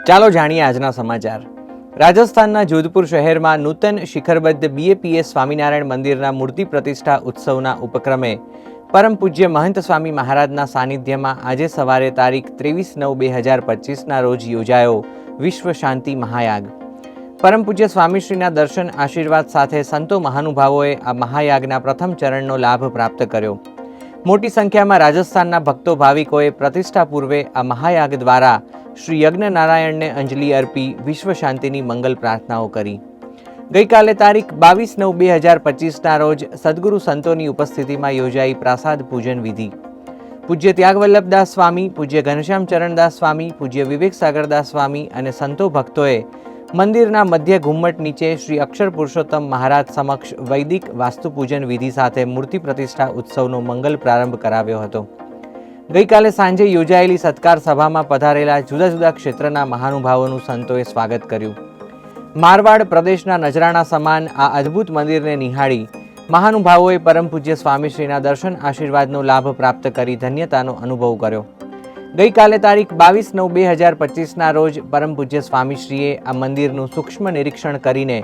ચાલો જાણીએ આજના સમાચાર। રાજસ્થાનના જોધપુર શહેરમાં નૂતન શિખરબદ્ધ BAPS સ્વામિનારાયણ મંદિરના મૂર્તિ પ્રતિષ્ઠા ઉત્સવના ઉપક્રમે પરમ પૂજ્ય મહંત સ્વામી મહારાજના સાનિધ્યમાં આજે સવારે તારીખ 23/9/2025ના રોજ યોજાયો વિશ્વ શાંતિ મહાયાગ। પરમ પૂજ્ય સ્વામીશ્રીના દર્શન આશીર્વાદ સાથે સંતો મહાનુભાવોએ આ મહાયાગના પ્રથમ ચરણનો લાભ પ્રાપ્ત કર્યો। મોટી સંખ્યામાં રાજસ્થાનના ભક્તો ભાવિકોએ પ્રતિષ્ઠા પૂર્વે આ મહાયાગ દ્વારા શ્રી યજ્ઞ નારાયણને અંજલિ અર્પી વિશ્વ શાંતિની મંગલ પ્રાર્થનાઓ કરી। ગઈકાલે તારીખ 22/9/2025ના રોજ સદગુરુ સંતોની ઉપસ્થિતિમાં યોજાઈ પ્રસાદ પૂજન વિધિ। પૂજ્ય ત્યાગવલ્લભદાસ સ્વામી, પૂજ્ય ઘનશ્યામ ચરણદાસ સ્વામી, પૂજ્ય વિવેક સાગરદાસ સ્વામી અને સંતો ભક્તોએ મંદિરના મધ્ય ઘુમ્મટ નીચે શ્રી અક્ષર પુરુષોત્તમ મહારાજ સમક્ષ વૈદિક વાસ્તુ પૂજન વિધિ સાથે મૂર્તિ પ્રતિષ્ઠા ઉત્સવનો મંગલ પ્રારંભ કરાવ્યો હતો। ગઈકાલે સાંજે યોજાયેલી સત્કાર સભામાં પધારેલા જુદા જુદા ક્ષેત્રના મહાનુભાવોનું સંતોએ સ્વાગત કર્યું। મારવાડ પ્રદેશના નજરાણા સમાન આ અદ્ભુત મંદિરને નિહાળી મહાનુભાવોએ પરમ પૂજ્ય સ્વામીશ્રીના દર્શન આશીર્વાદનો લાભ પ્રાપ્ત કરી ધન્યતાનો અનુભવ કર્યો। ગઈકાલે તારીખ 22/9/2025ના રોજ પરમ પૂજ્ય સ્વામીશ્રીએ આ મંદિરનું સૂક્ષ્મ નિરીક્ષણ કરીને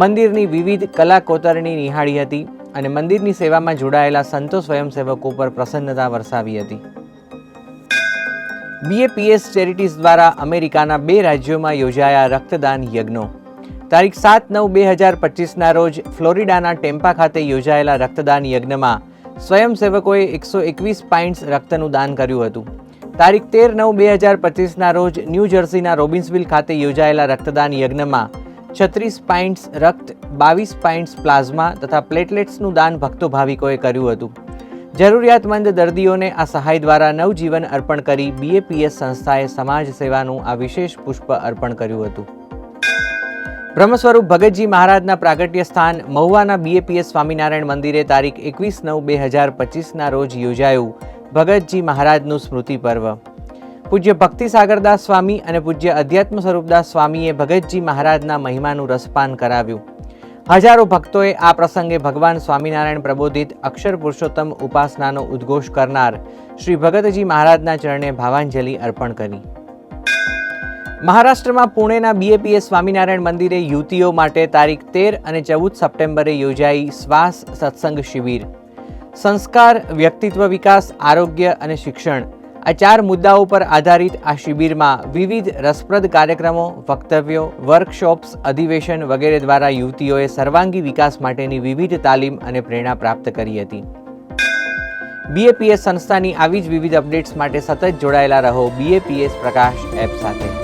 મંદિરની વિવિધ કલા કોતરણી નિહાળી હતી અને મંદિરની સેવામાં જોડાયેલા સંતો સ્વયંસેવકો પર પ્રસન્નતા વરસાવી હતી। BAPS ચેરિટીઝ દ્વારા અમેરિકાના 2 રાજ્યોમાં યોજાયા રક્તદાન યજ્ઞો। તારીખ 7/9/2025ના રોજ ફ્લોરિડાના ટેમ્પા ખાતે યોજાયેલા રક્તદાન યજ્ઞમાં સ્વયંસેવકોએ 121 પાઇન્ટ્સ રક્તનું દાન કર્યું હતું। તારીખ 13/9/2025ના રોજ ન્યૂ જર્સીના રોબિન્સવિલ ખાતે યોજાયેલા રક્તદાન યજ્ઞમાં 36 પાઇન્ટ્સ રક્ત, 22 પાઇન્ટ્સ પ્લાઝમા તથા પ્લેટલેટ્સનું દાન ભક્તો ભાવિકોએ કર્યું હતું। જરૂરિયાતમંદ દર્દીઓને આ સહાય દ્વારા નવજીવન અર્પણ કરી BAPS સંસ્થાએ સમાજ સેવાનું આ વિશેષ પુષ્પ અર્પણ કર્યું હતું। બ્રહ્મસ્વરૂપ ભગતજી મહારાજના પ્રાગટ્ય સ્થાન મહુવાના BAPS સ્વામિનારાયણ મંદિરે તારીખ 21/9/2025ના રોજ યોજાયું ભગતજી મહારાજનું સ્મૃતિ પર્વ। પૂજ્ય ભક્તિ સાગરદાસ સ્વામી અને પૂજ્ય અધ્યાત્મ સ્વરૂપદાસ સ્વામીએ ભગતજી મહારાજના મહિમાનું રસપાન કરાવ્યું। હજારો ભક્તોએ આ પ્રસંગે ભગવાન સ્વામિનારાયણ પ્રબોધિત અક્ષર પુરુષોત્તમ ઉપાસનાનો ઉદ્ઘોષ કરનાર શ્રી ભગતજી મહારાજના ચરણે ભાવાંજલિ અર્પણ કરી। મહારાષ્ટ્રમાં પુણેના BAPS સ્વામિનારાયણ મંદિરે યુવતીઓ માટે તારીખ 13 અને 14 સપ્ટેમ્બરે યોજાઈ શ્વાસ સત્સંગ શિબિર। સંસ્કાર, વ્યક્તિત્વ વિકાસ, આરોગ્ય અને શિક્ષણ આ 4 મુદ્દાઓ પર આધારિત આ શિબિરમાં વિવિધ રસપ્રદ કાર્યક્રમો, વક્તવ્યો, વર્કશોપ્સ, અધિવેશન વગેરે દ્વારા યુવતીઓએ સર્વાંગી વિકાસ માટેની વિવિધ તાલીમ અને પ્રેરણા પ્રાપ્ત કરી હતી। BAPS સંસ્થાની આવી જ વિવિધ અપડેટ્સ માટે સતત જોડાયેલા રહો BAPS પ્રકાશ એપ સાથે।